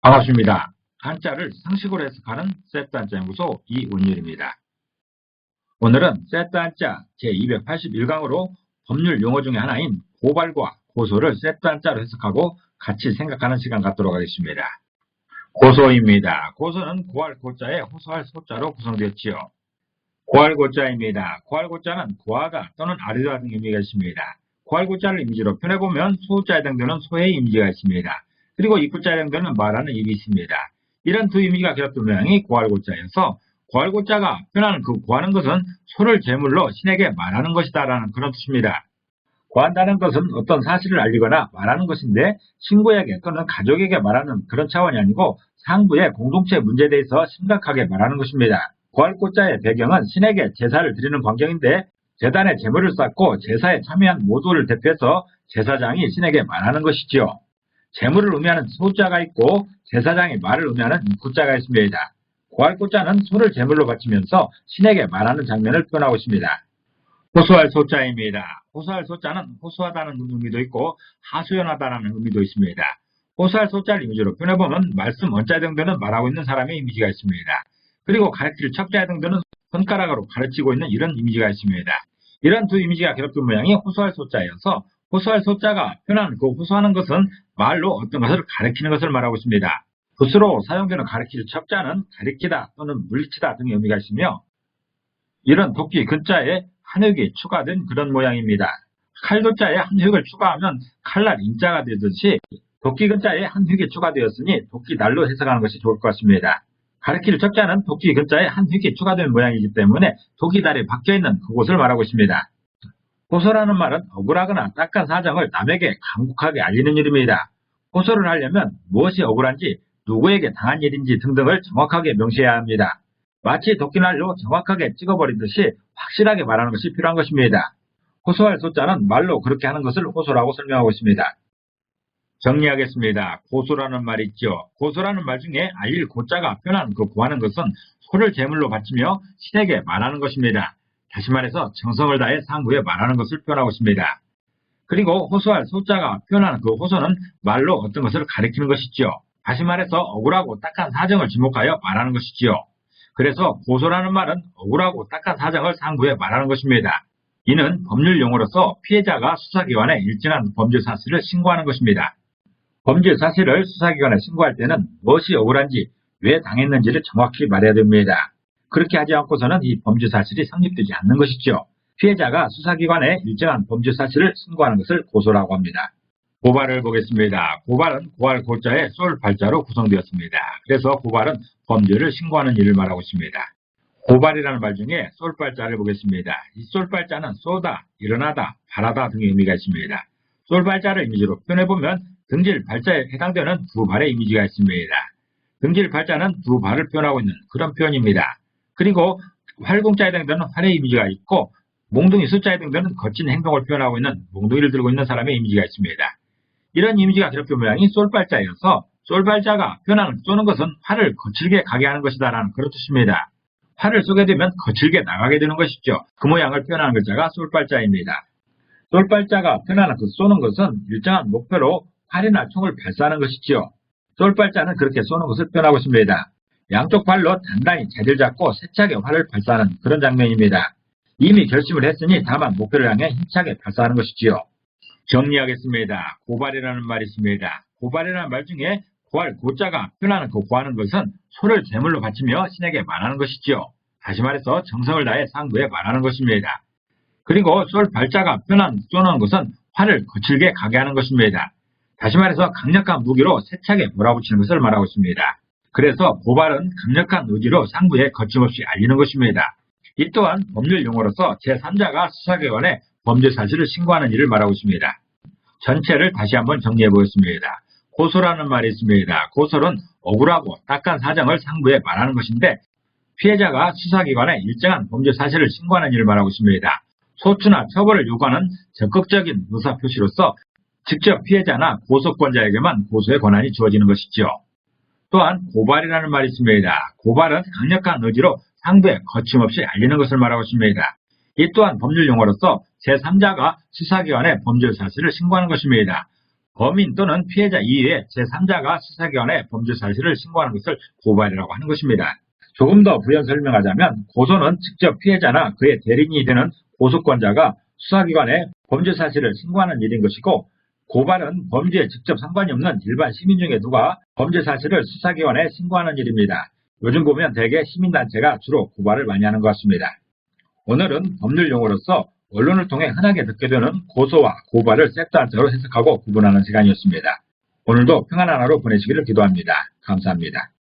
반갑습니다. 한자를 상식으로 해석하는 세트한자연구소 이원율입니다. 오늘은 세트한자 제281강으로 법률 용어 중에 하나인 고발과 고소를 세트한자로 해석하고 같이 생각하는 시간 갖도록 하겠습니다. 고소입니다. 고소는 고할 고자에 호소할 소자로 구성되었지요. 고할 고자입니다. 고할 고자는 고하다 또는 아르다 등 의미가 있습니다. 고할 고자를 이미지로 표현해보면 소자에 해당되는 소의 이미지가 있습니다. 그리고 입구자에 해당되는 말하는 입이 있습니다. 이런 두 이미지가 결합된 모양이 고할고자여서 고할고자가 표현하는 그 고하는 것은 소를 제물로 신에게 말하는 것이다 라는 그런 뜻입니다. 고한다는 것은 어떤 사실을 알리거나 말하는 것인데 친구에게 또는 가족에게 말하는 그런 차원이 아니고 상부의 공동체 문제에 대해서 심각하게 말하는 것입니다. 고할고자의 배경은 신에게 제사를 드리는 광경인데 제단에 제물을 쌓고 제사에 참여한 모두를 대표해서 제사장이 신에게 말하는 것이지요. 제물을 의미하는 소자가 있고 제사장의 말을 의미하는 구자가 있습니다. 고할고자는 소를 제물로 바치면서 신에게 말하는 장면을 표현하고 있습니다. 호소할 소자입니다. 호소할 소자는 호소하다는 의미도 있고 하소연하다는 의미도 있습니다. 호소할 소자를 이미지로 표현해보면 말씀 원자에 해당되는 말하고 있는 사람의 이미지가 있습니다. 그리고 가르칠 척자에 해당되는 손가락으로 가르치고 있는 이런 이미지가 있습니다. 이런 두 이미지가 결합된 모양이 호소할 소자여서 호소할 소자가 표현하는 그 호소하는 것은 말로 어떤 것을 가리키는 것을 말하고 있습니다. 붓으로 사용되는 가리킬 척자는 가리키다 또는 물리치다 등의 의미가 있으며 이런 도끼 근자에 한 획이 추가된 그런 모양입니다. 칼도자에 한 획을 추가하면 칼날 인자가 되듯이 도끼 근자에 한 획이 추가되었으니 도끼날로 해석하는 것이 좋을 것 같습니다. 가리킬 척자는 도끼 근자에 한 획이 추가된 모양이기 때문에 도끼날이 박혀있는 그곳을 말하고 있습니다. 호소라는 말은 억울하거나 딱한 사정을 남에게 간곡하게 알리는 일입니다. 호소를 하려면 무엇이 억울한지, 누구에게 당한 일인지 등등을 정확하게 명시해야 합니다. 마치 도끼날로 정확하게 찍어버리듯이 확실하게 말하는 것이 필요한 것입니다. 호소할 소자는 말로 그렇게 하는 것을 호소라고 설명하고 있습니다. 정리하겠습니다. 고소라는 말이 있죠. 고소라는 말 중에 알릴 고자가 표현하는 그 고하는 것은 소를 제물로 바치며 신에게 말하는 것입니다. 다시 말해서 정성을 다해 상부에 말하는 것을 표현하고 있습니다. 그리고 호소할 소자가 표현하는 그 호소는 말로 어떤 것을 가리키는 것이지요. 다시 말해서 억울하고 딱한 사정을 지목하여 말하는 것이지요. 그래서 고소라는 말은 억울하고 딱한 사정을 상부에 말하는 것입니다. 이는 법률 용어로서 피해자가 수사기관에 일정한 범죄 사실을 신고하는 것입니다. 범죄 사실을 수사기관에 신고할 때는 무엇이 억울한지, 왜 당했는지를 정확히 말해야 됩니다. 그렇게 하지 않고서는 이 범죄 사실이 성립되지 않는 것이죠. 피해자가 수사기관에 일정한 범죄 사실을 신고하는 것을 고소라고 합니다. 고발을 보겠습니다. 고발은 고할 고자에 쏠 발자로 구성되었습니다. 그래서 고발은 범죄를 신고하는 일을 말하고 있습니다. 고발이라는 말 중에 쏠 발자를 보겠습니다. 이 쏠 발자는 쏘다, 일어나다, 바라다 등의 의미가 있습니다. 쏠 발자를 이미지로 표현해보면 등질 발자에 해당되는 두 발의 이미지가 있습니다. 등질 발자는 두 발을 표현하고 있는 그런 표현입니다. 그리고 활궁자에 해당되는 활의 이미지가 있고 몽둥이 숫자에 해당되는 거친 행동을 표현하고 있는 몽둥이를 들고 있는 사람의 이미지가 있습니다. 이런 이미지가 결합된 모양이 쏠발자여서 쏠발자가 표현하는 쏘는 것은 활을 거칠게 가게 하는 것이다 라는 그런 뜻입니다. 활을 쏘게 되면 거칠게 나가게 되는 것이죠. 그 모양을 표현하는 글자가 쏠발자입니다. 쏠발자가 표현하는 그 쏘는 것은 일정한 목표로 활이나 총을 발사하는 것이지요. 쏠발자는 그렇게 쏘는 것을 표현하고 있습니다. 양쪽 발로 단단히 제들 잡고 세차게 활을 발사하는 그런 장면입니다. 이미 결심을 했으니 다만 목표를 향해 힘차게 발사하는 것이지요. 정리하겠습니다. 고발이라는 말이 있습니다. 고발이라는 말 중에 고할 고자가 표현하는 그 고하는 것은 소를 제물로 바치며 신에게 말하는 것이지요. 다시 말해서 정성을 다해 상부에 말하는 것입니다. 그리고 쏠 발자가 표현한 쏘는 것은 활을 거칠게 가게 하는 것입니다. 다시 말해서 강력한 무기로 세차게 몰아붙이는 것을 말하고 있습니다. 그래서 고발은 강력한 의지로 상부에 거침없이 알리는 것입니다. 이 또한 법률 용어로서 제3자가 수사기관에 범죄 사실을 신고하는 일을 말하고 있습니다. 전체를 다시 한번 정리해 보겠습니다. 고소라는 말이 있습니다. 고소는 억울하고 딱한 사정을 상부에 말하는 것인데 피해자가 수사기관에 일정한 범죄 사실을 신고하는 일을 말하고 있습니다. 소추나 처벌을 요구하는 적극적인 의사표시로서 직접 피해자나 고소권자에게만 고소의 권한이 주어지는 것이지요. 또한 고발이라는 말이 있습니다. 고발은 강력한 의지로 상부에 거침없이 알리는 것을 말하고 있습니다. 이 또한 법률 용어로서 제3자가 수사기관에 범죄 사실을 신고하는 것입니다. 범인 또는 피해자 이외에 제3자가 수사기관에 범죄 사실을 신고하는 것을 고발이라고 하는 것입니다. 조금 더 부연 설명하자면 고소는 직접 피해자나 그의 대리인이 되는 고소권자가 수사기관에 범죄 사실을 신고하는 일인 것이고, 고발은 범죄에 직접 상관이 없는 일반 시민 중에 누가 범죄 사실을 수사기관에 신고하는 일입니다. 요즘 보면 대개 시민단체가 주로 고발을 많이 하는 것 같습니다. 오늘은 법률 용어로서 언론을 통해 흔하게 듣게 되는 고소와 고발을 섹터한테로 해석하고 구분하는 시간이었습니다. 오늘도 평안한 하루 보내시기를 기도합니다. 감사합니다.